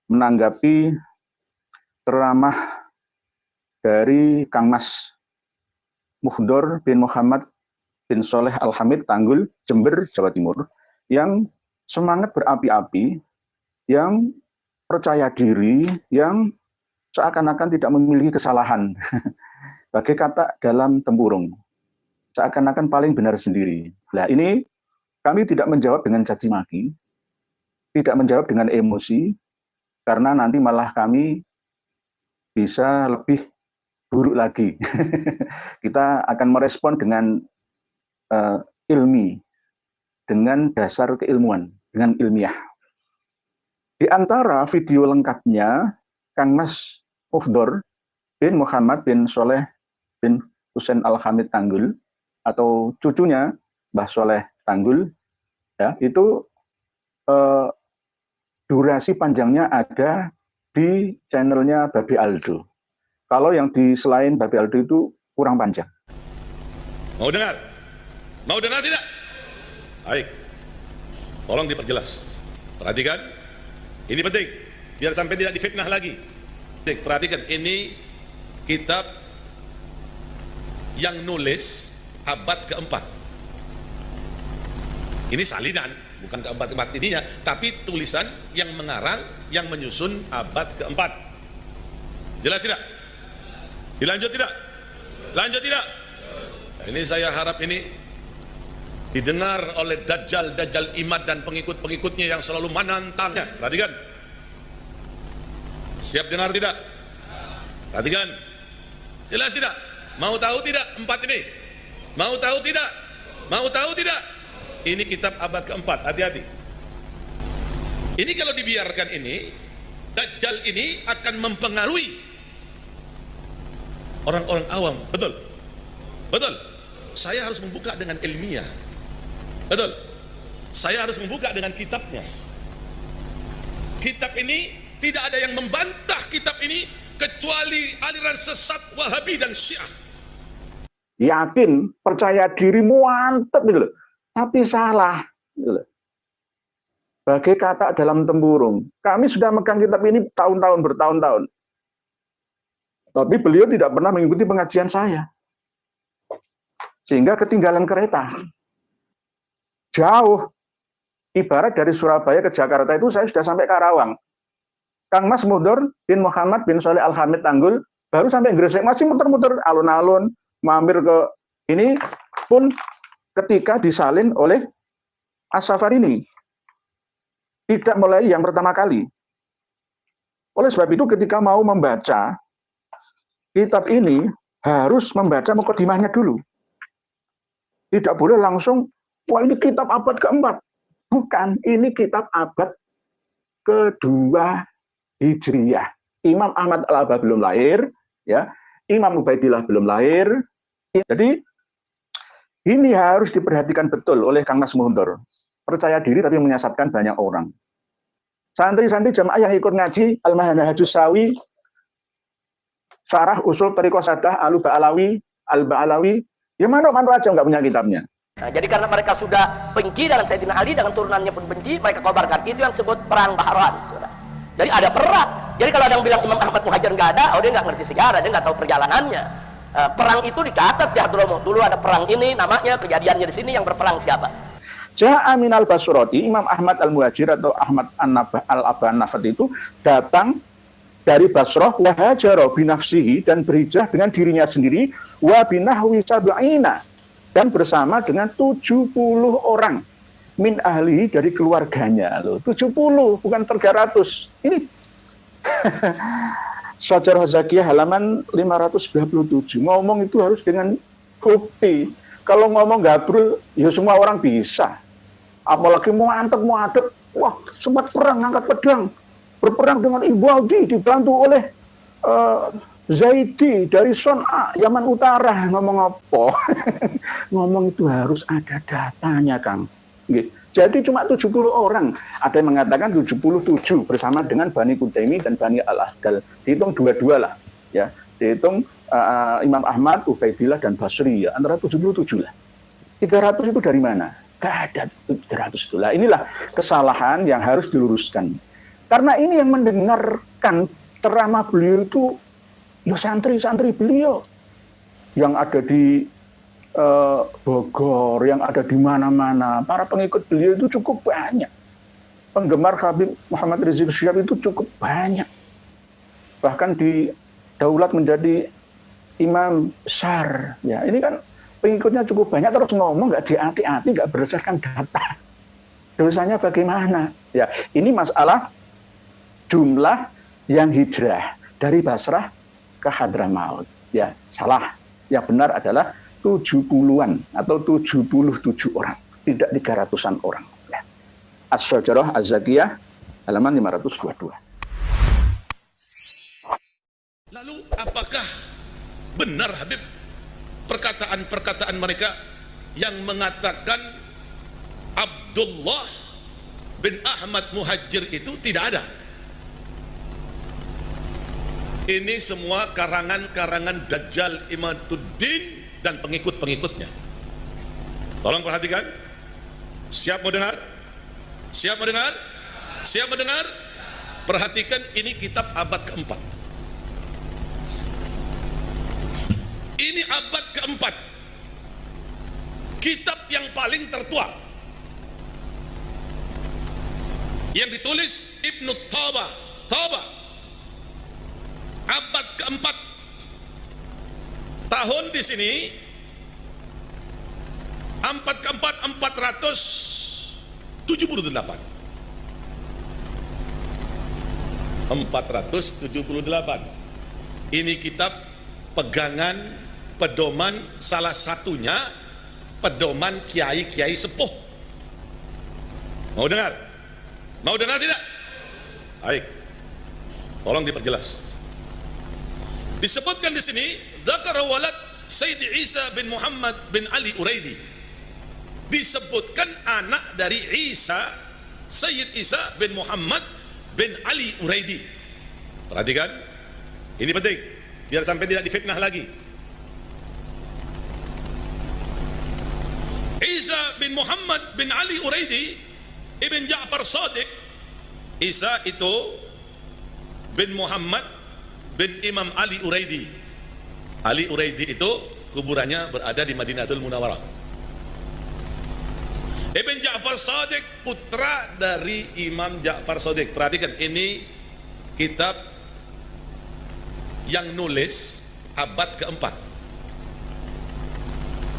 menanggapi ceramah dari Kang Mas Muhdor bin Muhammad bin Soleh Al-Hamid Tanggul, Jember, Jawa Timur, yang semangat berapi-api, yang percaya diri, yang seakan-akan tidak memiliki kesalahan. Bagai kata dalam tempurung, seakan-akan paling benar sendiri. Nah, ini kami tidak menjawab dengan caci maki, tidak menjawab dengan emosi, karena nanti malah kami bisa lebih buruk lagi. Kita akan merespon dengan ilmi, dengan dasar keilmuan, dengan ilmiah. Di antara video lengkapnya, Kang Mas Muhdor bin Muhammad bin Soleh bin Husain Al-Hamid Tanggul, atau cucunya Mbah Soleh Tanggul, ya, itu durasi panjangnya ada di channelnya Babi Aldo. Kalau yang di selain Babi Aldo itu kurang panjang. Mau dengar? Mau dengar tidak? Baik, tolong diperjelas. Perhatikan, ini penting, biar sampai tidak difitnah lagi. Perhatikan, ini kitab yang nulis abad keempat. Ini salinan, bukan keempat ininya, tapi tulisan yang mengarang, yang menyusun abad keempat. Jelas tidak? Dilanjut tidak? Lanjut tidak? Ini saya harap ini didengar oleh dajjal imad dan pengikut-pengikutnya yang selalu menantangnya. Perhatikan. Siap dengar tidak? Perhatikan. Jelas tidak? Mau tahu tidak empat ini? Mau tahu tidak? Mau tahu tidak? Ini kitab abad keempat, hati-hati. Ini kalau dibiarkan ini, dajjal ini akan mempengaruhi orang-orang awam. Betul? Betul? Saya harus membuka dengan ilmiah. Betul? Saya harus membuka dengan kitabnya. Kitab ini tidak ada yang membantah kitab ini kecuali aliran sesat Wahabi dan Syiah. Yakin, percaya diri, mantep gitu loh. Tapi salah. Gitu loh. Bagai kata dalam tempurung, kami sudah megang kitab ini tahun-tahun, bertahun-tahun. Tapi beliau tidak pernah mengikuti pengajian saya. Sehingga ketinggalan kereta. Jauh. Ibarat dari Surabaya ke Jakarta itu saya sudah sampai Karawang. Kang Mas Muhdor bin Muhammad bin Soleh Al-Hamid Tanggul baru sampai Gresik, masih muter-muter alun-alun, mampir ke ini pun ketika disalin oleh As-Safarini. Tidak mulai yang pertama kali. Oleh sebab itu ketika mau membaca kitab ini harus membaca mukadimahnya dulu. Tidak boleh langsung, wah ini kitab abad keempat. Bukan, ini kitab abad kedua Hijriyah. Imam Ahmad Al-Abah belum lahir, ya. Imam Ubaidillah belum lahir. Jadi ini harus diperhatikan betul oleh Kang Mas Muhdor. Percaya diri tapi menyesatkan banyak orang. Santri-santri jamaah yang ikut ngaji Al-Manhajus Sawi, Syarah Usul Thariqah Sadah Al-Ba'alawi, ya mana aja nggak punya kitabnya. Nah, jadi karena mereka sudah benci dengan Sayyidina Ali, dengan turunannya pun benci, mereka kobarkan. Itu yang disebut perang Bahrain. Jadi ada perang. Jadi kalau ada yang bilang Imam Ahmad Muhajir nggak ada, oh dia nggak ngerti sejarah, dia nggak tahu perjalanannya. Perang itu dicatat di Hadramut. Dulu ada perang ini, namanya kejadiannya di sini, yang berperang siapa? Ja'a minal Basroti, Imam Ahmad Al-Muhajir atau Ahmad Al-Abanafat itu datang dari Basrah, wa hajara binafsihi, dan berhijrah dengan dirinya sendiri, wa binahwi sab'ina, dan bersama dengan 70 orang min ahlihi, dari keluarganya. Loh, 70 bukan 300. Ini Syajarah Zakiyah halaman 527. Ngomong itu harus dengan bukti. Kalau ngomong gabrul, ya semua orang bisa. Apalagi mau adep, wah sempat perang, angkat pedang, berperang dengan Ibu dibantu oleh Zaidi dari Son'a, Yaman Utara. Ngomong apa? Ngomong itu harus ada datanya, Kang. Jadi cuma 70 orang. Ada yang mengatakan 77 bersama dengan Bani Kudaimi dan Bani Al-Ahdal. Dihitung dua-dua lah. Ya. Dihitung Imam Ahmad, Ubaidillah, dan Basri. Ya. Antara 77 lah. 300 itu dari mana? Gak ada 300 itu lah. Inilah kesalahan yang harus diluruskan. Karena ini yang mendengarkan ceramah beliau itu ya santri-santri beliau yang ada di Bogor, yang ada di mana-mana. Para pengikut beliau itu cukup banyak. Penggemar Habib Muhammad Rizik Syihab itu cukup banyak. Bahkan didaulat menjadi imam besar. Ya, ini kan pengikutnya cukup banyak, terus ngomong nggak dihati-hati, nggak berdasarkan data. Dosanya bagaimana? Ya, ini masalah jumlah yang hijrah dari Basrah ke Hadramaut. Ya, salah. Yang benar adalah 70-an atau 77 orang, tidak 300-an orang. Ya. As-Syajarah Az-Zakiyah halaman 522. Lalu apakah benar Habib perkataan-perkataan mereka yang mengatakan Abdullah bin Ahmad Muhajir itu tidak ada? Ini semua karangan-karangan Dajjal Imaduddin dan pengikut-pengikutnya. Tolong perhatikan. Siap mau dengar? Siap mau dengar? Siap mendengar? Perhatikan, ini kitab abad keempat. Ini abad keempat. Kitab yang paling tertua, yang ditulis Ibnu Taba, abad keempat. Tahun di sini abad keempat 478. Ini kitab pegangan, pedoman, salah satunya pedoman kiai-kiai sepuh. Mau dengar? Mau dengar tidak? Baik, tolong diperjelas. Disebutkan di sini, dzakara walad Sayyid Isa bin Muhammad bin Ali Uraidi. Disebutkan anak dari Isa, Sayyid Isa bin Muhammad bin Ali Uraidi. Perhatikan, ini penting biar sampai tidak difitnah lagi. Isa bin Muhammad bin Ali Uraidi ibn Ja'far Shadiq. Isa itu bin Muhammad bin Imam Ali Uraidi. Ali Uraidi itu kuburannya berada di Madinatul Munawwarah. Ibn Ja'far Shadiq putra dari Imam Ja'far Shadiq. Perhatikan, ini kitab yang nulis abad keempat.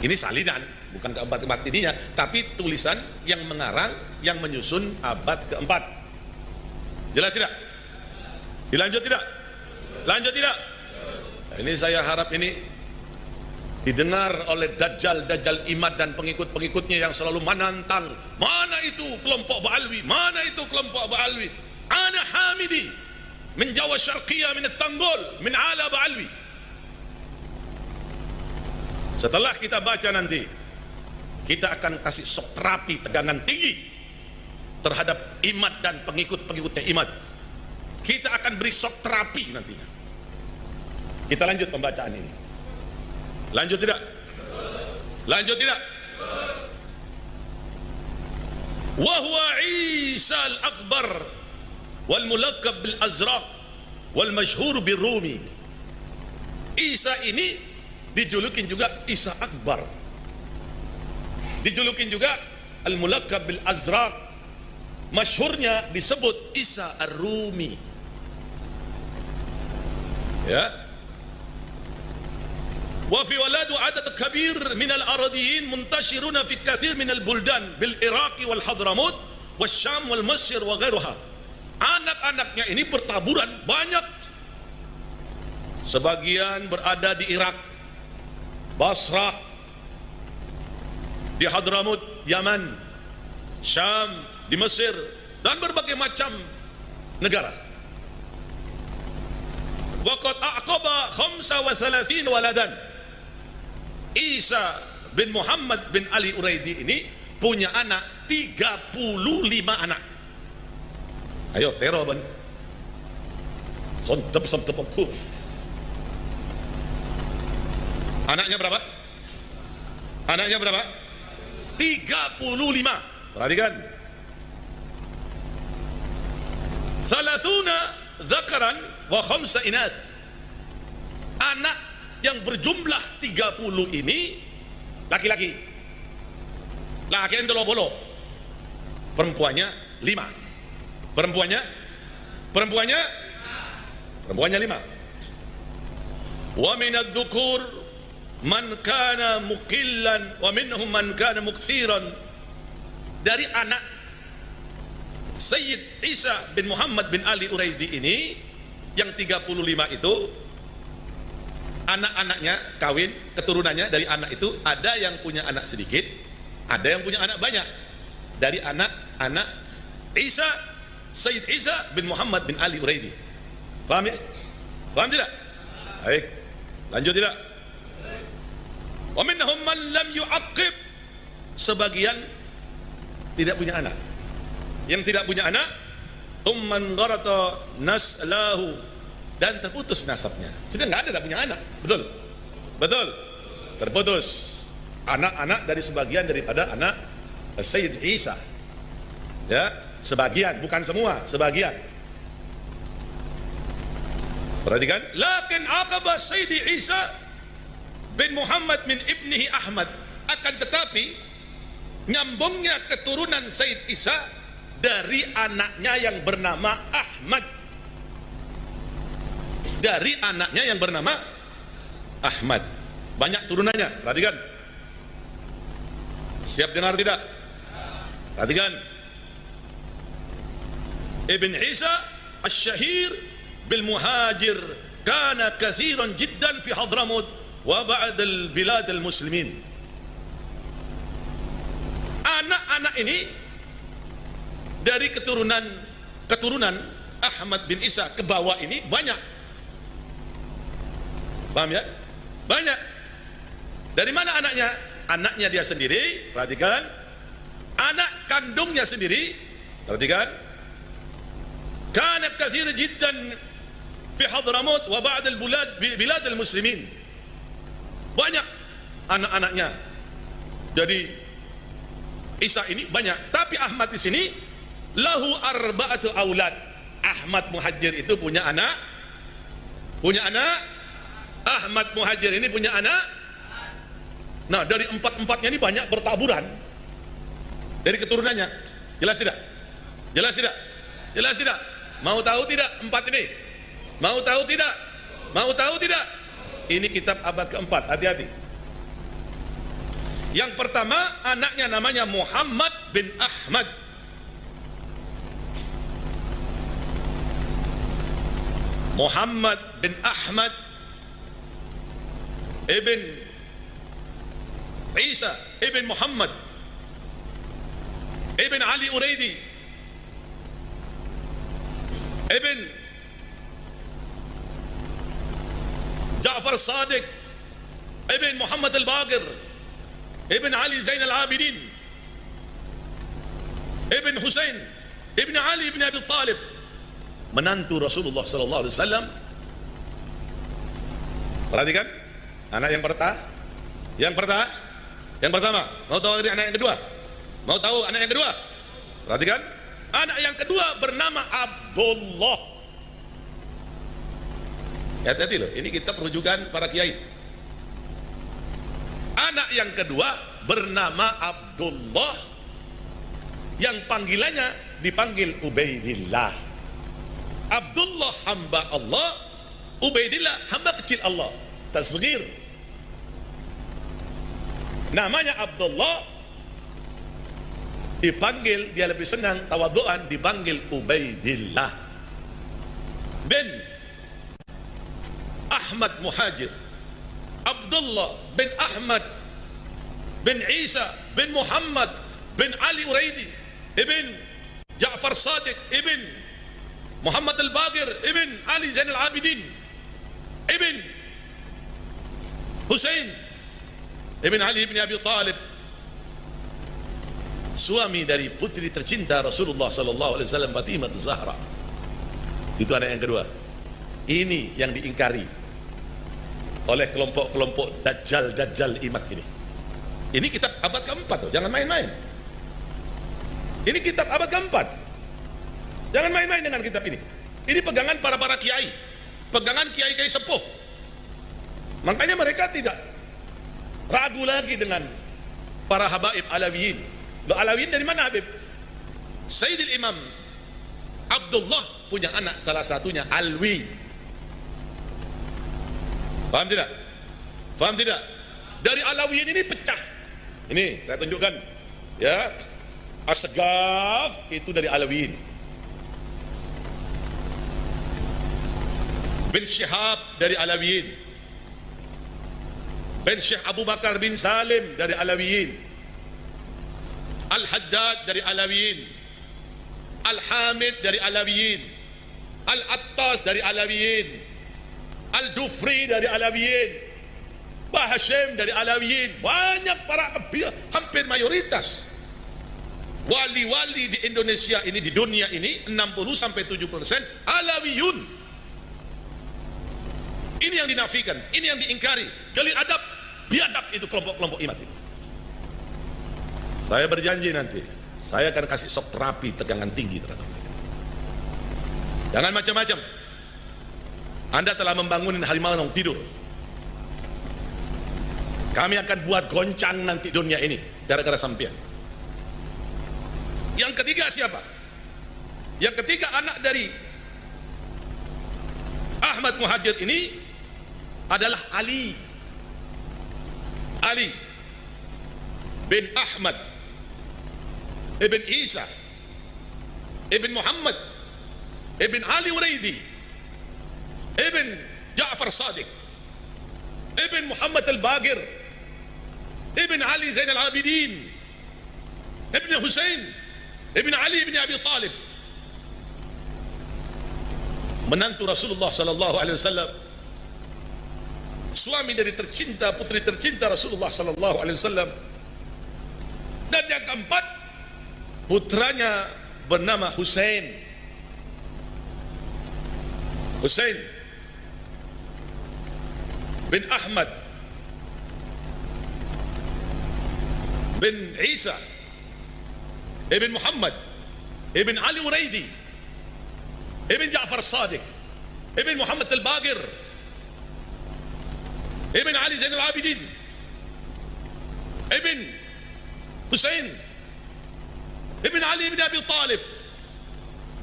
Ini salinan, bukan keempat ininya, tapi tulisan yang mengarang, yang menyusun abad keempat. Jelas tidak? Dilanjut tidak? Lanjut tidak? Nah, ini saya harap ini didengar oleh Dajjal Imad dan pengikut-pengikutnya yang selalu menantang. Mana itu kelompok Ba'alwi? Mana itu kelompok Ba'alwi? Ana Hamidi min Jawa Syarqiyah min Tanggol min ala Ba'alwi. Setelah kita baca nanti, kita akan kasih sok terapi tegangan tinggi terhadap Imad dan pengikut-pengikutnya Imad. Kita akan beri sok terapi nantinya. Kita lanjut pembacaan ini. Lanjut tidak? Lanjut tidak? Wa huwa Isa al-Akbar wal mulakkab bil Azraq wal mashhur bir Rumi. Isa ini dijulukin juga Isa Akbar, dijulukin juga al-mulakkab bil Azraq, masyhurnya disebut Isa ar-Rumi. Ya. Wa fi waladu adad kabir min al-aradiyin muntashiruna fi kathir min al-buldan bil Iraq wal Hadramut wal Syam wal Mesir wa ghairuha. Anak-anaknya ini bertaburan banyak. Sebagian berada di Irak, Basrah, di Hadramut, Yaman, Syam, di Mesir, dan berbagai macam negara. Waqad aqaba 35 waladan. Isa bin Muhammad bin Ali Uraidi ini punya anak 35 anak. Ayo teror ban. Sontep aku. Anaknya berapa? Anaknya berapa? 35. Perhatikan. 30 dzakaran wa 5 inath. Anak yang berjumlah 30 ini laki-laki. Laki yang 30. Perempuannya 5. Perempuannya 5. Wa min adz-dzukur man kana muqillan wa minhum man kana mukthiran. Dari anak Sayyid Isa bin Muhammad bin Ali Uraidi ini yang 35 itu anak-anaknya kawin, keturunannya dari anak itu ada yang punya anak sedikit, ada yang punya anak banyak. Dari anak-anak Isa, Sayyid Isa bin Muhammad bin Ali Uraidi. Paham ya? Paham tidak? Baik. Lanjut tidak? Wa minhum man lam yu'aqib. Sebagian tidak punya anak. Yang tidak punya anak, tumman gharata naslahu, dan terputus nasabnya. Sudah nggak ada punya anak. Betul? Betul? Terputus anak-anak dari sebagian daripada anak Sayyid Isa. Ya, sebagian, bukan semua, sebagian. Perhatikan, lakin aqaba Sayyid Isa bin Muhammad min ibnihi Ahmad, akan tetapi nyambungnya keturunan Sayyid Isa dari anaknya yang bernama Ahmad. Dari anaknya yang bernama Ahmad. Banyak turunannya, perhatikan. Siap dengar tidak? Perhatikan. Ibn Isa Asy-Syahir bil Muhajir kana kathiran jiddan fi Hadramut wa ba'd al-bilad al-muslimin. Anak-anak ini dari keturunan Ahmad bin Isa ke bawah ini banyak. Paham ya? Banyak. Dari mana anaknya? Anaknya dia sendiri, perhatikan. Anak kandungnya sendiri, perhatikan. Kana katsir jiddan fi Hadramut wa ba'd al-bilad al-muslimin. Banyak anak-anaknya. Jadi Isa ini banyak, tapi Ahmad di sini lahu arba'atu aulad. Ahmad Muhajir itu punya anak. Ahmad Muhajir ini punya anak. Nah, dari empat-empatnya ini banyak bertaburan dari keturunannya. Jelas tidak? Jelas tidak? Jelas tidak? Mau tahu tidak empat ini? Mau tahu tidak? Mau tahu tidak? Ini kitab abad keempat, hati-hati. Yang pertama, anaknya namanya Muhammad bin Ahmad. Muhammad bin Ahmad ibn Isa ibn Muhammad ibn Ali Uraidi ibn Ja'far Sadiq ibn Muhammad al-Baqir ibn Ali Zain al-Abidin ibn Husain ibn Ali ibn Abi Talib, menantu Rasulullah sallallahu alaihi wasallam. Perhatikan, anak yang pertama, mau tahu anak yang kedua? Mau tahu anak yang kedua? Perhatikan, anak yang kedua bernama Abdullah. Hati-hati loh, ini kitab rujukan para kiai. Anak yang kedua bernama Abdullah, yang panggilannya dipanggil Ubaidillah. Abdullah hamba Allah, Ubaidillah hamba kecil Allah, tasghir. Namanya Abdullah, dipanggil, dia lebih senang tawaduan dipanggil Ubaidillah bin Ahmad Muhajir. Abdullah bin Ahmad bin Isa bin Muhammad bin Ali Uraidi ibn Ja'far Sadiq ibn Muhammad al-Baqir ibn Ali Zain al-Abidin ibn Husain ibn Ali ibn Abi Talib, suami dari putri tercinta Rasulullah sallallahu alaihi wasallam, Fatimah Az-Zahra. Itu anak yang kedua. Ini yang diingkari oleh kelompok-kelompok dajjal imat ini. Ini kitab abad keempat, jangan main-main. Ini kitab abad keempat. Jangan main-main dengan kitab ini. Ini pegangan para kiai, pegangan kiai-kiai sepuh. Makanya mereka tidak ragu lagi dengan para habaib Alawiyin. Loh, Alawiyin dari mana, Habib? Sayyidil Imam Abdullah punya anak, salah satunya Alwi. Paham tidak? Paham tidak? Dari Alawiyin ini pecah. Ini saya tunjukkan, ya. Asgaf itu dari Alawiyin. Bin Syihab dari Alawiyin. bin Syekh Abu Bakar bin Salim dari Alawiyin, Al-Haddad dari Alawiyin, Al-Hamid dari Alawiyin, Al-Attas dari Alawiyin, Al-Dufri dari Alawiyin, Bah Hashim dari Alawiyin. Banyak para abiyah, hampir mayoritas wali-wali di Indonesia ini, di dunia ini 60-70% Alawiyun. Ini yang dinafikan, ini yang diingkari. Galil adab, biadab itu kelompok-kelompok imat itu. Saya berjanji nanti saya akan kasih shock terapi tegangan tinggi terhadap mereka. Jangan macam-macam. Anda telah membangunin harimau yang tidur. Kami akan buat goncang nanti dunia ini gara-gara sampean. Yang ketiga siapa? Yang ketiga anak dari Ahmad Muhajir ini adalah Ali bin Ahmad ibn Isa ibn Muhammad ibn Ali Uraidi ibn Ja'far Sadiq ibn Muhammad Al-Bagir ibn Ali Zain Al-Abidin ibn Husain ibn Ali ibn Abi Talib, menantu Rasulullah sallallahu alaihi wasallam, suami dari tercinta, putri tercinta Rasulullah sallallahu alaihi wasallam. Dan yang keempat, putranya bernama Husain bin Ahmad bin Isa ibn Muhammad ibn Ali Uraidi ibn Ja'far Sadiq ibn Muhammad Al-Bagir ibn Ali Zain Al-Abidin ibn Husain ibn Ali ibn Abi Talib.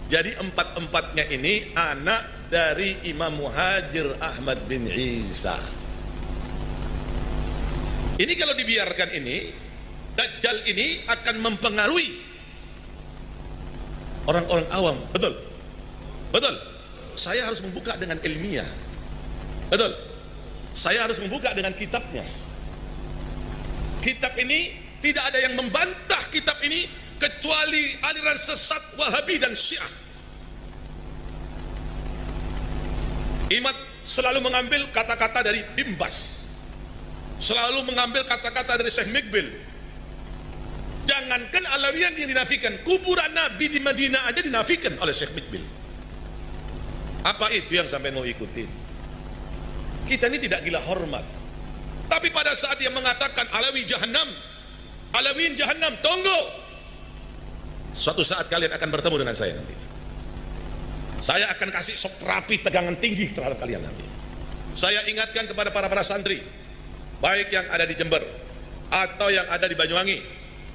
Jadi empat-empatnya ini anak dari Imam Muhajir Ahmad bin Isa. Ini kalau dibiarkan ini, Dajjal ini akan mempengaruhi orang-orang awam. Betul? Betul? Saya harus membuka dengan ilmiah. Betul? Saya harus membuka dengan kitabnya. Kitab ini tidak ada yang membantah kitab ini kecuali aliran sesat Wahabi dan Syiah. Imat selalu mengambil kata-kata dari Bimbas, selalu mengambil kata-kata dari Syekh Mikbil. Jangankan Alawiyan yang dinafikan, kuburan Nabi di Madinah aja dinafikan oleh Syekh Mikbil. Apa itu yang sampai mau ikutin? Kita ini tidak gila hormat. Tapi pada saat dia mengatakan Alawi Jahannam, Alawiyin Jahannam, tunggu. Suatu saat kalian akan bertemu dengan saya nanti. Saya akan kasih shock terapi tegangan tinggi terhadap kalian nanti. Saya ingatkan kepada para santri, baik yang ada di Jember, atau yang ada di Banyuwangi,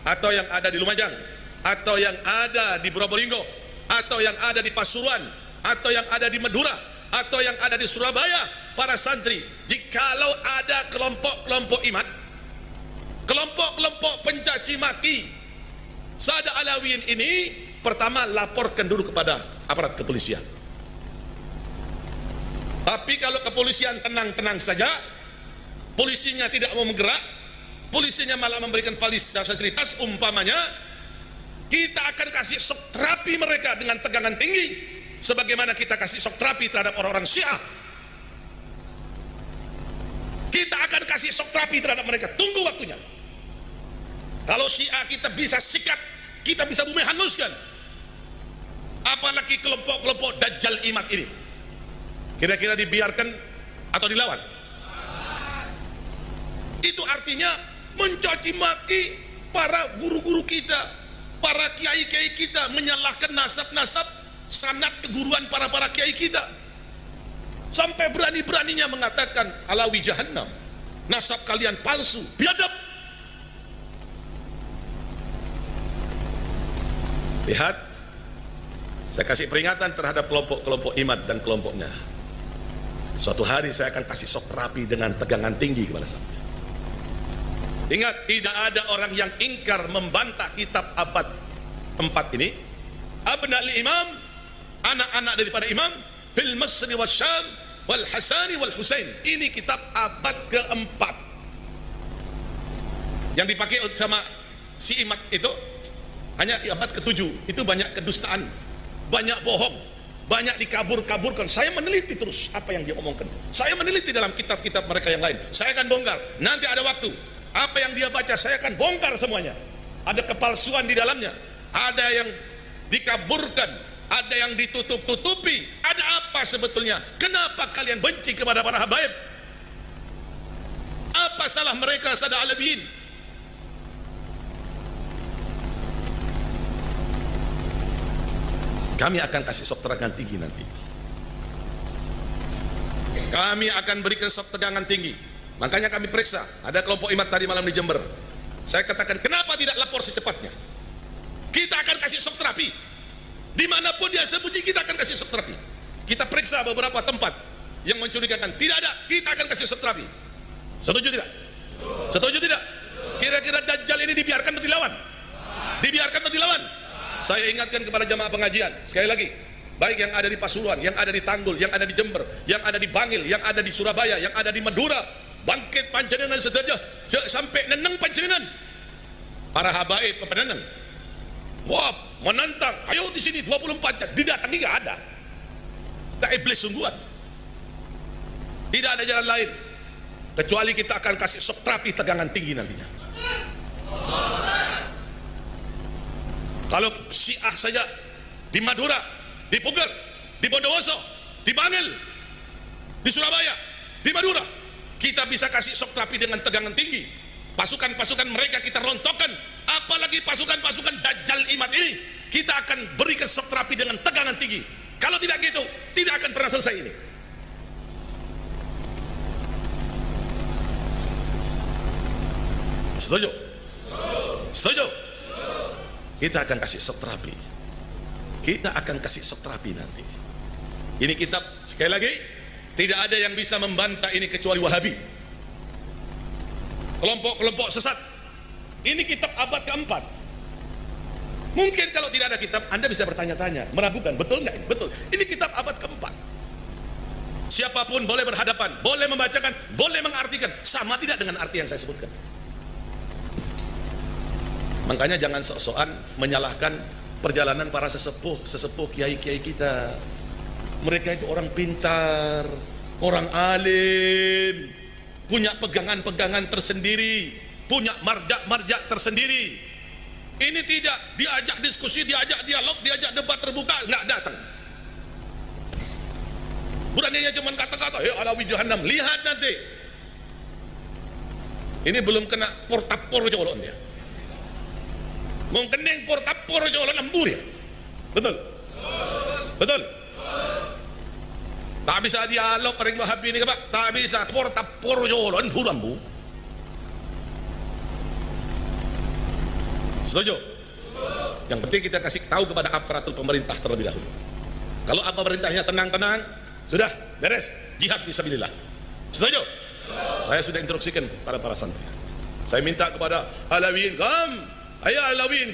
atau yang ada di Lumajang, atau yang ada di Probolinggo, atau yang ada di Pasuruan, atau yang ada di Madura, atau yang ada di Surabaya, para santri, jikalau ada kelompok-kelompok imat, kelompok-kelompok pencaci maki Sada Alawiyin ini, pertama laporkan dulu kepada aparat kepolisian. Tapi kalau kepolisian tenang-tenang saja, polisinya tidak mau bergerak, polisinya malah memberikan fasilitas, umpamanya kita akan kasih shock terapi mereka dengan tegangan tinggi, sebagaimana kita kasih shock terapi terhadap orang-orang Syiah. Kita akan kasih shock terapi terhadap mereka. Tunggu waktunya. Kalau Syiah kita bisa sikat, kita bisa bumi hanguskan, apalagi kelompok-kelompok Dajjal imat ini. Kira-kira dibiarkan atau dilawan? Itu artinya mencaci maki para guru-guru kita, para kiai-kiai kita, menyalahkan nasab-nasab sanad keguruan para kiai kita. Sampai berani-beraninya mengatakan Alawi Jahannam, nasab kalian palsu, biadab. Lihat, saya kasih peringatan terhadap kelompok-kelompok Imad dan kelompoknya. Suatu hari saya akan kasih shock terapi dengan tegangan tinggi kepada saya. Ingat, tidak ada orang yang ingkar membantah kitab abad 4 ini. Abna'ul Imam, anak-anak daripada imam, fil Masri wal Syam wal Hasani wal Husain. Ini kitab abad keempat yang dipakai sama si Imad itu hanya di abad ke-7. Itu banyak kedustaan, banyak bohong, banyak dikabur-kaburkan. Saya meneliti terus apa yang dia omongkan. Saya meneliti dalam kitab-kitab mereka yang lain. Saya akan bongkar. Nanti ada waktu. Apa yang dia baca saya akan bongkar semuanya. Ada kepalsuan di dalamnya, ada yang dikaburkan, ada yang ditutup-tutupi. Ada apa sebetulnya? Kenapa kalian benci kepada para habaib? Apa salah mereka sada alawiyin? Kami akan kasih sok tegangan tinggi nanti. Kami akan berikan sok tegangan tinggi. Makanya kami periksa. Ada kelompok Imad tadi malam di Jember. Saya katakan, kenapa tidak lapor secepatnya? Kita akan kasih sok terapi. Dimanapun dia sembunyi, kita akan kasih sok terapi. Kita periksa beberapa tempat yang mencurigakan. Tidak ada, kita akan kasih sok terapi. Setuju tidak? Setuju tidak? Kira-kira Dajjal ini dibiarkan atau dilawan? Dibiarkan atau dilawan? Saya ingatkan kepada jamaah pengajian, sekali lagi, baik yang ada di Pasuruan, yang ada di Tanggul, yang ada di Jember, yang ada di Bangil, yang ada di Surabaya, yang ada di Madura, bangkit panjenengan sedaja sampai neneng panjenengan. Para habaib peneneng, wah menantang, ayo di sini 24 jam, didatangi nggak ada. Tak iblis sungguhan. Tidak ada jalan lain kecuali kita akan kasih sok terapi tegangan tinggi nantinya. Kalau Syiah saja di Madura, di Puger, di Bondowoso, di Bangil, di Surabaya, di Madura, kita bisa kasih shock terapi dengan tegangan tinggi. Pasukan-pasukan mereka kita rontokkan, apalagi pasukan-pasukan Dajjal Imad ini, kita akan berikan shock terapi dengan tegangan tinggi. Kalau tidak gitu, tidak akan pernah selesai ini. Setuju? Setuju? Kita akan kasih shock terapi. Kita akan kasih shock terapi nanti. Ini kitab, sekali lagi, tidak ada yang bisa membantah ini kecuali Wahabi. Kelompok-kelompok sesat. Ini kitab abad keempat. Mungkin kalau tidak ada kitab, Anda bisa bertanya-tanya, meragukan, betul nggak ini? Betul. Ini kitab abad keempat. Siapapun boleh berhadapan, boleh membacakan, boleh mengartikan. Sama tidak dengan arti yang saya sebutkan. Makanya jangan sok-sokan menyalahkan perjalanan para sesepuh kiai-kiai kita. Mereka itu orang pintar, orang alim, punya pegangan-pegangan tersendiri, punya marja-marja tersendiri. Ini tidak diajak diskusi, diajak dialog, diajak debat terbuka, nggak datang. Beraninya cuma kata-kata, ya Alawi Jahannam, lihat nanti. Ini belum kena portapor jolon ya. Mengkeneng portapor jolon lembur ya. Betul? Betul? Tak bisa dialog paling Wahabi ini Pak, tak bisa portapor jolon burambu. Setuju? Yang penting kita kasih tahu kepada aparatur pemerintah terlebih dahulu. Kalau pemerintahnya tenang-tenang, sudah beres, jihad fisabilillah. Setuju? Saya sudah instruksikan para santri. Saya minta kepada Alawiyin, ayo Alawiyin,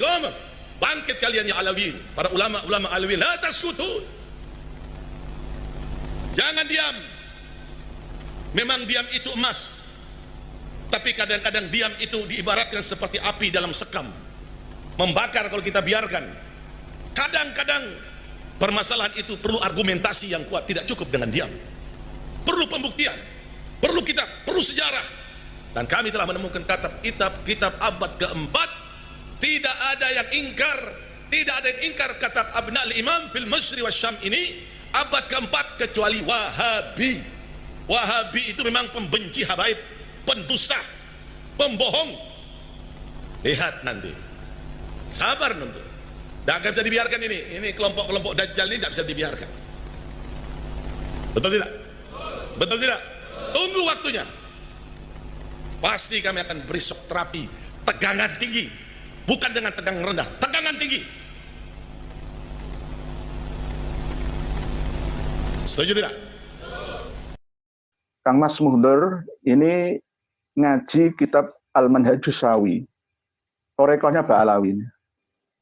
bangkit kalian ya Alawiyin, para ulama-ulama Alawiyin, la taskutu. Jangan diam. Memang diam itu emas, tapi kadang-kadang diam itu diibaratkan seperti api dalam sekam, membakar kalau kita biarkan. Kadang-kadang permasalahan itu perlu argumentasi yang kuat, tidak cukup dengan diam. Perlu pembuktian, perlu kitab, perlu sejarah. Dan kami telah menemukan kitab abad keempat. Tidak ada yang ingkar, tidak ada yang ingkar kitab Abna'ul Imam fil Masri wa Syam ini abad keempat kecuali Wahabi. Wahabi itu memang pembenci habaib, pendusta, pembohong. Lihat nanti, sabar nanti. Tidak bisa dibiarkan ini kelompok-kelompok Dajjal ini tidak bisa dibiarkan. Betul tidak? Betul tidak? Tunggu waktunya. Pasti kami akan beri shock terapi, tegangan tinggi, bukan dengan tegangan rendah, tegangan tinggi. Setuju tidak? Kang Mas Muhdor ini ngaji kitab Al-Manhajus Sawi, torekohnya Ba'alawi,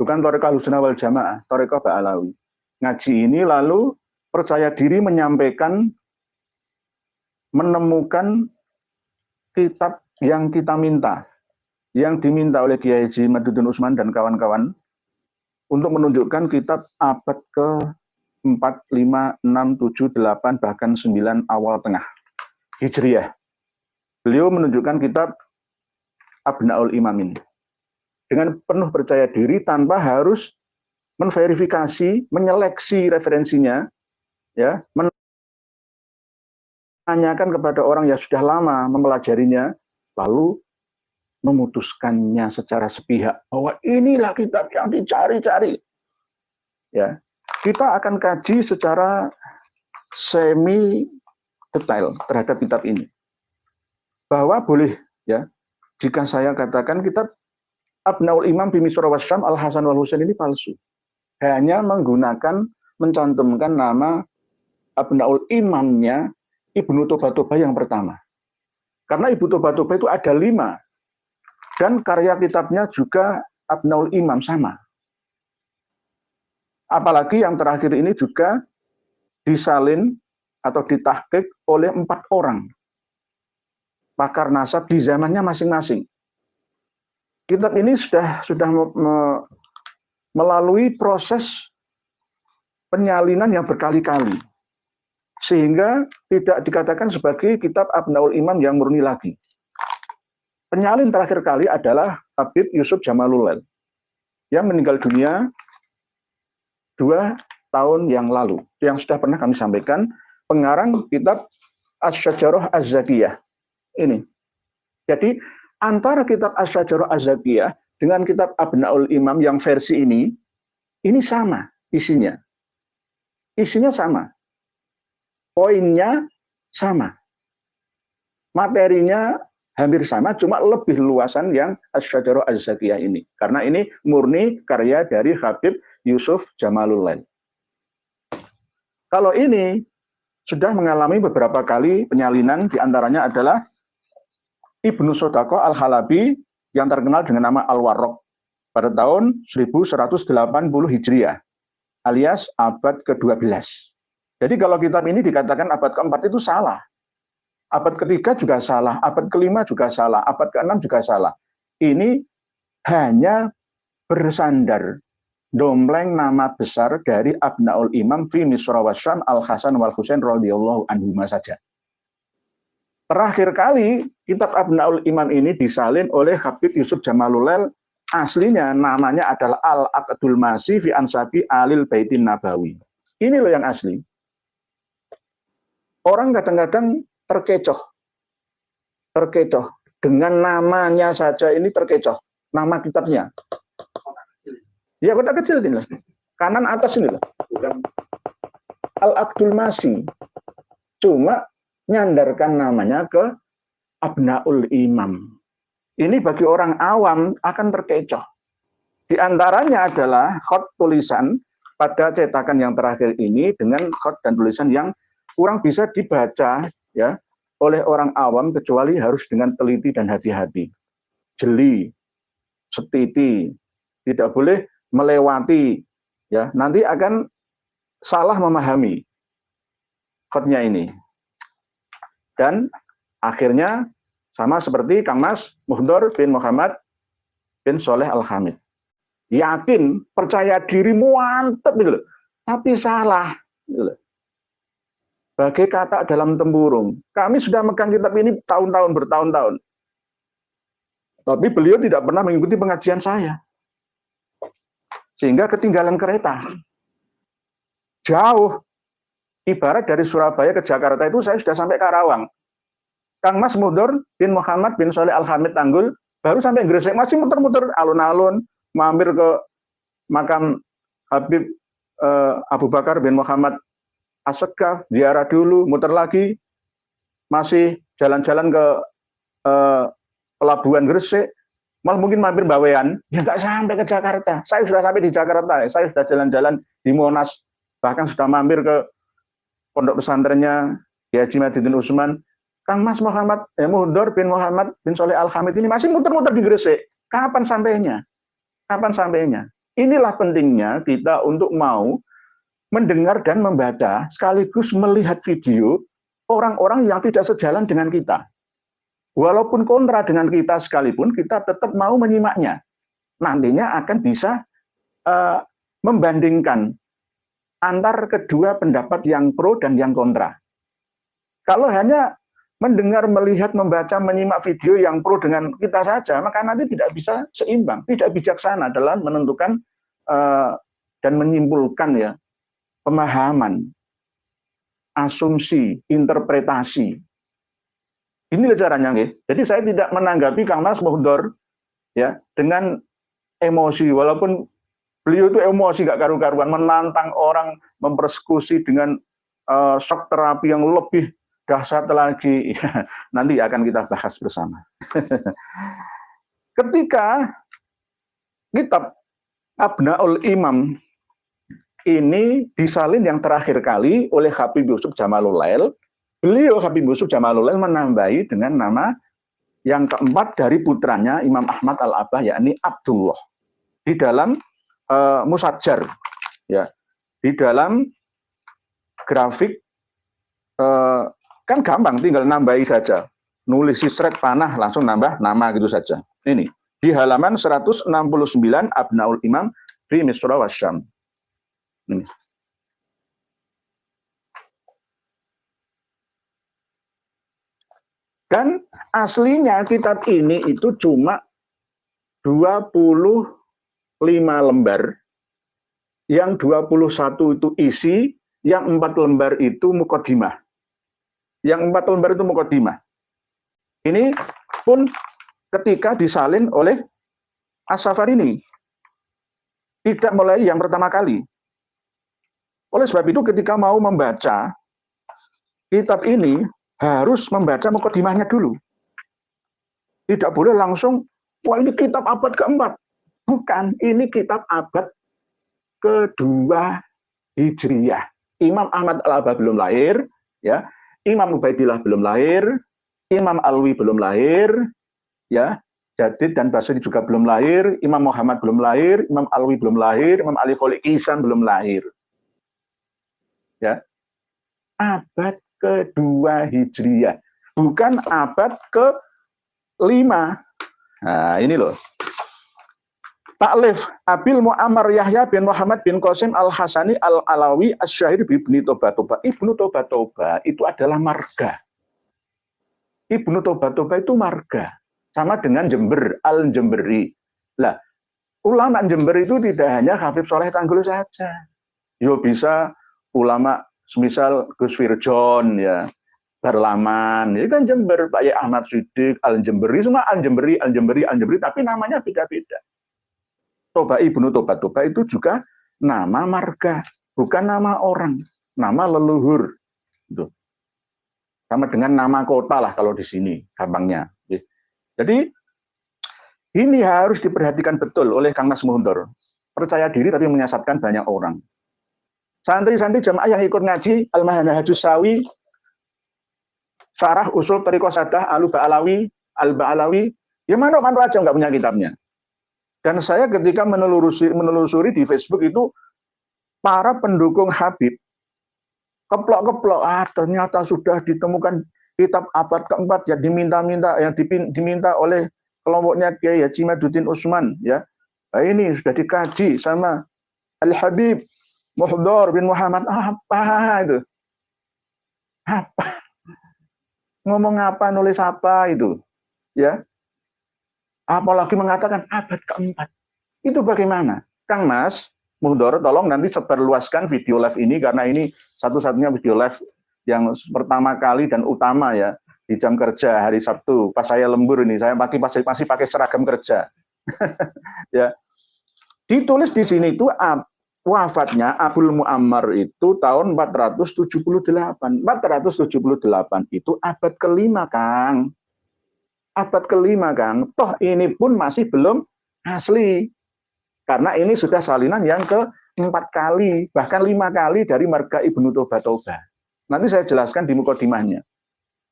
bukan torekoh Ahlussunnah wal Jamaah, torekoh Ba'alawi. Ngaji ini lalu percaya diri menyampaikan, menemukan kitab yang kita minta, yang diminta oleh Kiai Haji Maduddin Utsman dan kawan-kawan untuk menunjukkan kitab abad ke-4, 5, 6, 7, 8, bahkan 9 awal tengah Hijriyah. Beliau menunjukkan kitab Abnaul Imam ini dengan penuh percaya diri tanpa harus menverifikasi, menyeleksi referensinya, ya, menanyakan kepada orang yang sudah lama mempelajarinya, lalu memutuskannya secara sepihak bahwa inilah kitab yang dicari-cari. Ya, kita akan kaji secara semi detail terhadap kitab ini. Bahwa boleh, ya, jika saya katakan kitab Abnaul Imam fi Misra wa Syam Al-Hasan wal Husain ini palsu. Hanya menggunakan, mencantumkan nama Abnaul Imamnya Ibnu Toba-Toba yang pertama. Karena Ibnu Toba-Toba itu ada 5. Dan karya kitabnya juga Abnaul Imam sama. Apalagi yang terakhir ini juga disalin atau ditahqiq oleh 4 orang. Pakar nasab di zamannya masing-masing. Kitab ini sudah melalui proses penyalinan yang berkali-kali. Sehingga tidak dikatakan sebagai kitab Abnaul Imam yang murni lagi. Penyalin terakhir kali adalah Habib Yusuf Jamalulail yang meninggal dunia 2 tahun yang lalu. Yang sudah pernah kami sampaikan, pengarang kitab Asy-Syajarah Az-Zakiyah. Ini. Jadi antara kitab Asy-Syajarah Az-Zakiyah dengan kitab Abnaul Imam yang versi ini sama isinya. Isinya sama. Poinnya sama. Materinya hampir sama, cuma lebih luasan yang Asy-Syajarah Az-Zakiyah ini. Karena ini murni karya dari Habib Yusuf Jamalulail. Kalau ini sudah mengalami beberapa kali penyalinan, diantaranya adalah Ibnu Sodaqah Al-Halabi yang terkenal dengan nama Al-Warraq pada tahun 1180 Hijriah alias abad ke-12. Jadi kalau kitab ini dikatakan abad ke-4 itu salah. Abad ke-3 juga salah, abad ke-5 juga salah, abad ke-6 juga salah. Ini hanya bersandar dompleng nama besar dari Abnaul Imam fi Misra wa Syam Al-Hasan wal Husain radhiyallahu anhuma saja. Terakhir kali kitab Abnaul Imam ini disalin oleh Habib Yusuf Jamalulail, aslinya namanya adalah Al-Aqdul Masih fi Ansabi Alil Baitin Nabawi. Ini loh yang asli. Orang kadang-kadang terkecoh dengan namanya saja, ini terkecoh nama kitabnya. Ya, kotak kecil ini loh. Kanan atas ini loh. Al-Aqdul Masih. Cuma nyandarkan namanya ke Abnaul Imam. Ini bagi orang awam akan terkecoh. Di antaranya adalah khot tulisan pada cetakan yang terakhir ini dengan khot dan tulisan yang kurang bisa dibaca, ya, oleh orang awam kecuali harus dengan teliti dan hati-hati. Jeli, setiti, tidak boleh melewati, ya, nanti akan salah memahami khotnya ini. Dan akhirnya sama seperti Kang Mas Muhdor bin Muhammad bin Soleh Al-Hamid. Yakin, percaya diri, mantep gitu loh. Tapi salah gitu loh. Bagai kata dalam tempurung. Kami sudah megang kitab ini tahun-tahun, bertahun-tahun. Tapi beliau tidak pernah mengikuti pengajian saya. Sehingga ketinggalan kereta. Jauh. Ibarat dari Surabaya ke Jakarta itu saya sudah sampai Karawang. Kang Mas Muhdor bin Muhammad bin Soleh Al-Hamid Tanggul baru sampai Gresik, masih muter-muter alun-alun, mampir ke makam Habib Abu Bakar bin Muhammad As-Segaf, ziarah dulu, muter lagi, masih jalan-jalan ke Pelabuhan Gresik, malah mungkin mampir Bawean, ya nggak sampai ke Jakarta. Saya sudah sampai di Jakarta, saya sudah jalan-jalan di Monas, bahkan sudah mampir ke pondok pesantrennya Kiai Haji Madidin Usman. Kang Mas Muhdor bin Muhammad bin Soleh Al-Hamid ini masih muter-muter di Gresik. Kapan sampainya? Kapan sampainya? Inilah pentingnya kita untuk mau mendengar dan membaca, sekaligus melihat video orang-orang yang tidak sejalan dengan kita. Walaupun kontra dengan kita sekalipun, kita tetap mau menyimaknya. Nantinya akan bisa membandingkan antar kedua pendapat yang pro dan yang kontra. Kalau hanya mendengar, melihat, membaca, menyimak video yang pro dengan kita saja, maka nanti tidak bisa seimbang, tidak bijaksana dalam menentukan dan menyimpulkan ya pemahaman, asumsi, interpretasi. Inilah caranya, nggih. Jadi saya tidak menanggapi Kang Mas Muhdor ya dengan emosi, walaupun beliau itu emosi gak karu-karuan, menantang orang, mempersekusi dengan shock terapi yang lebih dahsyat lagi. Nanti akan kita bahas bersama. Ketika kitab Abnaul Imam ini disalin yang terakhir kali oleh Habib Yusuf Jamalul Lail, beliau Habib Yusuf Jamalul Lail menambahi dengan nama yang keempat dari putranya Imam Ahmad Al-Abah, yakni Abdullah. Di dalam Musajjar, ya, di dalam grafik kan gampang, tinggal nambahi saja, nulis sisret panah langsung nambah nama gitu saja. Ini di halaman 169 Abnaul Imam fi Misra Wasyam. Ini. Dan aslinya kitab ini itu cuma 25 lembar, yang 21 itu isi, yang 4 lembar itu muqaddimah. Yang 4 lembar itu muqaddimah. Ini pun ketika disalin oleh As-Safarini, tidak mulai yang pertama kali. Oleh sebab itu ketika mau membaca kitab ini, harus membaca muqaddimahnya dulu. Tidak boleh langsung, wah ini kitab abad keempat. Bukan, ini kitab abad kedua Hijriyah. Imam Ahmad Al-Abah belum lahir, ya. Imam Ubaidillah belum lahir, Imam Alwi belum lahir, ya. Jadid dan Basri juga belum lahir, Imam Muhammad belum lahir, Imam Alwi belum lahir, Imam Ali Kholiq Ihsan belum lahir. Ya. Abad kedua Hijriyah, bukan abad ke-5. Nah, ini loh. Ta'lif Abil Mu'ammar Yahya bin Muhammad bin Qasim Al-Hasani Al-Alawi Asy-Syahir Ibnu Tobatoba. Ibnu Tobatoba itu adalah marga. Ibnu Tobatoba itu marga. Sama dengan Jember, Al-Jemberi. Lah, ulama Jember itu tidak hanya Habib Soleh Tanggul saja. Yo bisa ulama semisal Gus Firjon, ya, Barlaman, ini kan Jember, Pak Yai Ahmad Siddiq, Al-Jemberi, semua Al-Jemberi, Al-Jemberi, Al-Jemberi, tapi namanya beda-beda. Toba Ibnu Tobatoba itu juga nama marga, bukan nama orang, nama leluhur. Gitu. Sama dengan nama kota lah kalau di sini, gampangnya. Jadi ini harus diperhatikan betul oleh Kang Mas Muhdor. Percaya diri tapi menyesatkan banyak orang. Santri-santri jamaah yang ikut ngaji Al-Manhajus Sawi, Syarah Usul Thariqah Sadah Al-Ba'alawi, ya mana aja nggak punya kitabnya. Dan saya ketika menelusuri di Facebook itu, para pendukung Habib keplok-keplok, ternyata sudah ditemukan kitab abad keempat, ya diminta oleh kelompoknya Kiai Haji Madidin Usman, ya. Nah, ini sudah dikaji sama Al-Habib Muhdor bin Muhammad. Apa itu? Apa? Ngomong apa, nulis apa itu? Ya. Apalagi mengatakan abad keempat. Itu bagaimana? Kang Mas Muhdor, tolong nanti sebarluaskan video live ini, karena ini satu-satunya video live yang pertama kali dan utama ya, di jam kerja hari Sabtu. Pas saya lembur ini, saya masih pakai seragam kerja. Ya. Ditulis di sini itu wafatnya Abul Muammar itu tahun 478. 478 itu abad kelima, Kang. Abad kelima, Kang. Toh ini pun masih belum asli. Karena ini sudah salinan yang ke-4 kali, bahkan 5 kali dari marga Ibnu Toba. Nanti saya jelaskan di mukadimahnya.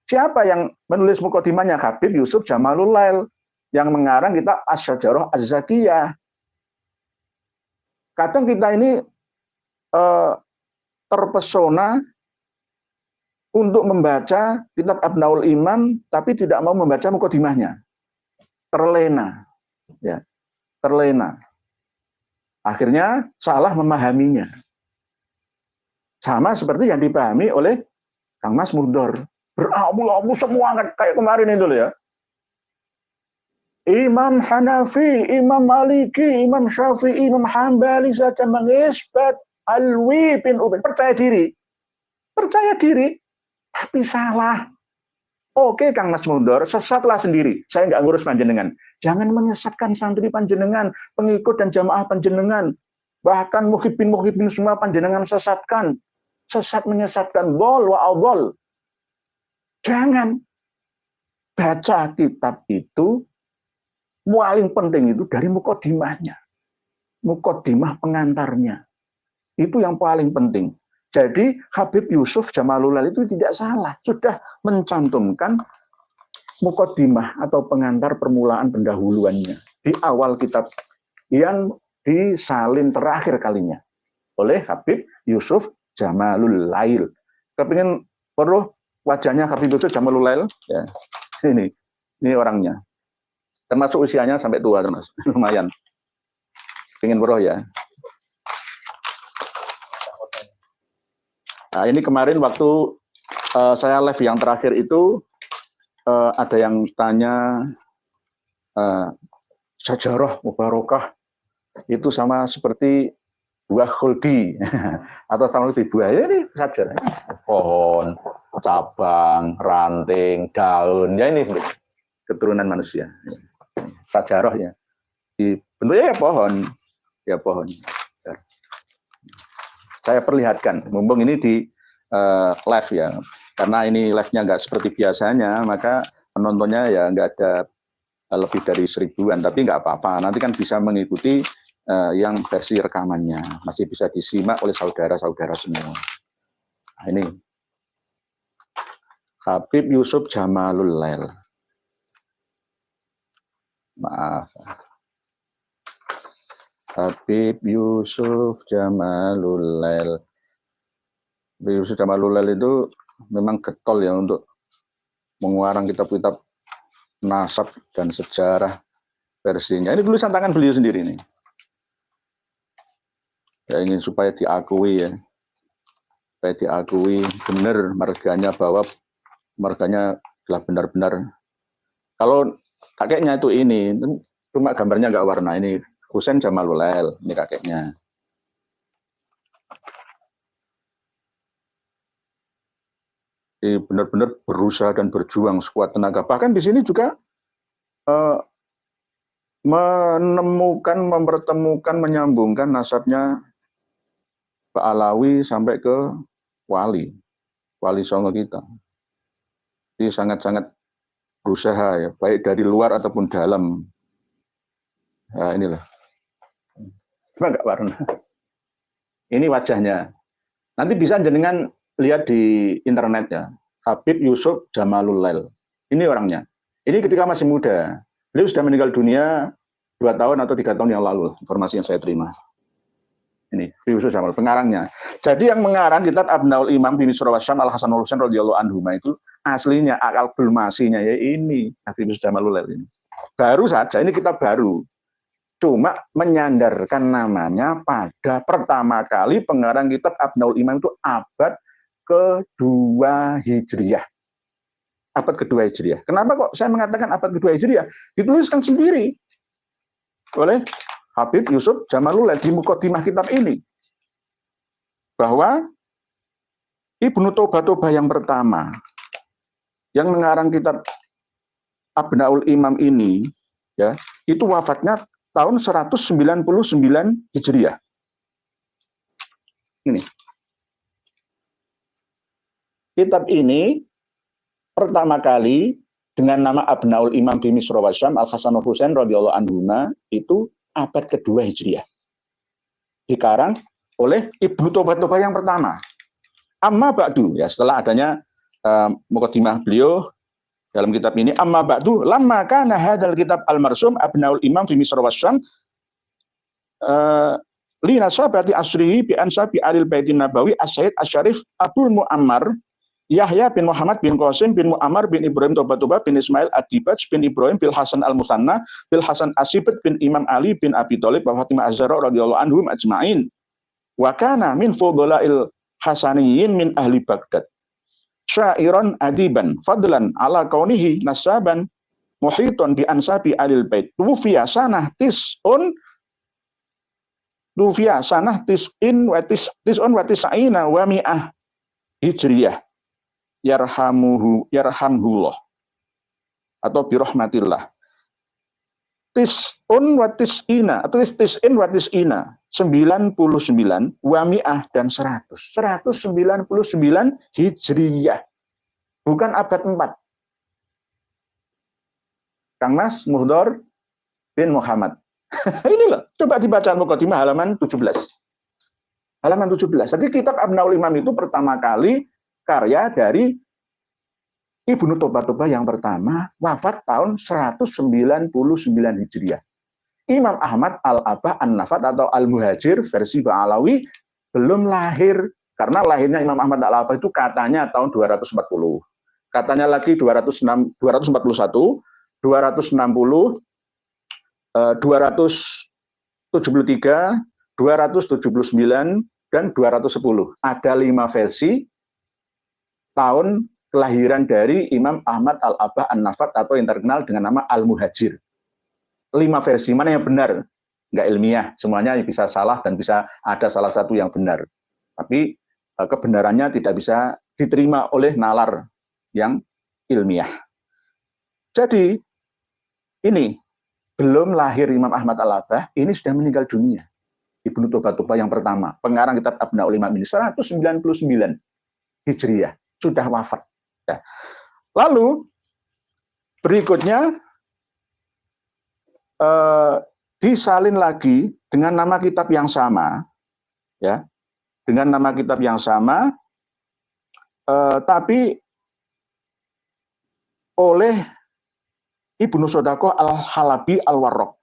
Siapa yang menulis mukadimahnya? Habib Yusuf Jamalul Lail, yang mengarang kitab Asy-Syajarah Az-Zakiyah. Kadang kita ini terpesona untuk membaca kitab Abnaul Iman, tapi tidak mau membaca mukadimahnya. Terlena. Ya, terlena. Akhirnya salah memahaminya. Sama seperti yang dipahami oleh Kang Mas Muhdor. Berabu-abu semua kayak kemarin itu loh ya. Imam Hanafi, Imam Maliki, Imam Syafi'i, Imam Hambali saja mengisbat Alwi bin Ubin. Percaya diri, tapi salah. Oke, Kang Mas Muhdor, sesatlah sendiri. Saya nggak ngurus panjenengan. Jangan menyesatkan santri panjenengan, pengikut dan jamaah panjenengan. Bahkan muhibbin semua panjenengan sesatkan. Sesat menyesatkan, bol wa awol. Jangan. Baca kitab itu, paling penting itu dari mukadimahnya. Mukadimah pengantarnya. Itu yang paling penting. Jadi Habib Yusuf Jamalul Lail itu tidak salah. Sudah mencantumkan mukadimah atau pengantar permulaan pendahuluannya. Di awal kitab yang disalin terakhir kalinya. Oleh Habib Yusuf Jamalul Lail. Kepingin perlu wajahnya Habib Yusuf Jamalul Lail. Ya. Ini orangnya. Termasuk usianya sampai tua, termasuk. Lumayan. Pengen beroh ya. Nah, ini kemarin waktu saya live yang terakhir itu ada yang tanya Syajarah Mubarakah itu sama seperti buah khuldi atau sama seperti buah. Ya, ini saja. Pohon, cabang, ranting, daun. Ya ini keturunan manusia. Syajarah ya. Bentuknya ya pohon. Ya pohon. Saya perlihatkan, mumpung ini di live ya, karena ini live-nya nggak seperti biasanya, maka penontonnya ya nggak ada lebih dari 1000-an, tapi nggak apa-apa, nanti kan bisa mengikuti yang versi rekamannya, masih bisa disimak oleh saudara-saudara semua. Nah, ini Habib Yusuf Jamalul Lail. Maaf. Habib Yusuf Jamalul Lail. Habib Yusuf Jamalul Lail itu memang getol ya untuk mengarang kitab-kitab nasab dan sejarah versinya. Ini tulisan tangan beliau sendiri nih. Ya ingin supaya diakui ya. Supaya diakui benar marganya, bahwa marganya telah benar-benar. Kalau kakeknya itu ini, cuma gambarnya nggak warna, ini Husain Jamalul Lail, ini kakeknya. Ini benar-benar berusaha dan berjuang sekuat tenaga. Bahkan di sini juga menemukan, mempertemukan, menyambungkan nasabnya Pak Alawi sampai ke Wali Songo kita. Ini sangat-sangat berusaha ya, baik dari luar ataupun dalam. Nah, inilah. Cuma nggak warna. Ini wajahnya. Nanti bisa jenengan lihat di internet ya. Habib Yusuf Jamalul Lail. Ini orangnya. Ini ketika masih muda. Beliau sudah meninggal dunia 2 tahun atau 3 tahun yang lalu. Informasi yang saya terima. Ini Habib Yusuf Jamalul, pengarangnya. Jadi yang mengarang kitab Abnaul Imam bin Misra Wasyam Al-Hasanul Husain radhiyallahu anhuma itu aslinya akal bulmasinya ya ini Habib Yusuf Jamalul Lail ini. Baru saja, ini kitab baru. Cuma menyandarkan namanya pada pertama kali pengarang kitab Abnaul Imam itu abad kedua Hijriah. Abad kedua Hijriah. Kenapa kok saya mengatakan abad kedua Hijriah? Dituliskan sendiri oleh Habib Yusuf Jamalul Lail di mukadimah kitab ini. Bahwa Ibnu Toba yang pertama yang mengarang kitab Abnaul Imam ini ya, itu wafatnya tahun 199 Hijriah. Ini. Kitab ini pertama kali dengan nama Abnaul Imam fi Misra wa Syam Al-Hasan Husain radhiyallahu anhuma itu abad kedua Hijriah. Dikarang oleh Ibnu Toba yang pertama. Amma ba'du, ya setelah adanya mukadimah beliau dalam kitab ini, amma ba'du lamma kana hadzal kitab al-marsum Abnaul Imam fi Misra wa Syam li nasabati asrihi bi ansabi alil baitin nabawi as-Sayyid Asy-Syarif Abdul Muammar Yahya bin Muhammad bin Qasim bin Muammar bin Ibrahim Toba bin Ismail Ad-Dibaj bin Ibrahim bin Hasan Al-Musanna bin Hasan Asibet bin Imam Ali bin Abi Thalib wa Fatimah Az-Zahra radhiyallahu anhum ajma'in. Wa kana min fudhalail Hasaniyin min ahli Baghdad. Syairan adiban fadlan ala kaunihi nasaban muhiton bi ansabi alil bait. Tufiya sanah tis'in wa tis'ina wa mi'ah hijriyah. Yarhamhullah atau birahmatillah. Tis'un wa tis'ina atau tis'in wa tis'ina 99 wa mi'ah dan 100. 199 hijriyah. Bukan abad 4. Kang Mas Muhdor bin Muhammad. Ini loh, coba dibaca mukadimah halaman 17. Halaman 17. Jadi kitab Abnaul Imam itu pertama kali karya dari Ibnu Toba yang pertama, wafat tahun 199 Hijriah. Imam Ahmad Al-Abah An-Nafat atau Al-Muhajir versi Ba'alawi belum lahir, karena lahirnya Imam Ahmad Al-Abah itu katanya tahun 240. Katanya lagi 241, 260, 273, 279, dan 210. Ada 5 versi tahun kelahiran dari Imam Ahmad Al-Abah An-Nafat atau yang terkenal dengan nama Al-Muhajir. 5 versi, mana yang benar? Enggak ilmiah, semuanya bisa salah dan bisa ada salah satu yang benar. Tapi kebenarannya tidak bisa diterima oleh nalar yang ilmiah. Jadi ini belum lahir Imam Ahmad Al-Abah, ini sudah meninggal dunia. Ibnu Toba yang pertama, pengarang kitab Abnaul Imam ini 199 Hijriah. Sudah wafat. Ya. Lalu berikutnya disalin lagi dengan nama kitab yang sama, ya, dengan nama kitab yang sama, tapi oleh Ibnu Sodaqoh Al-Halabi Al-Warraq.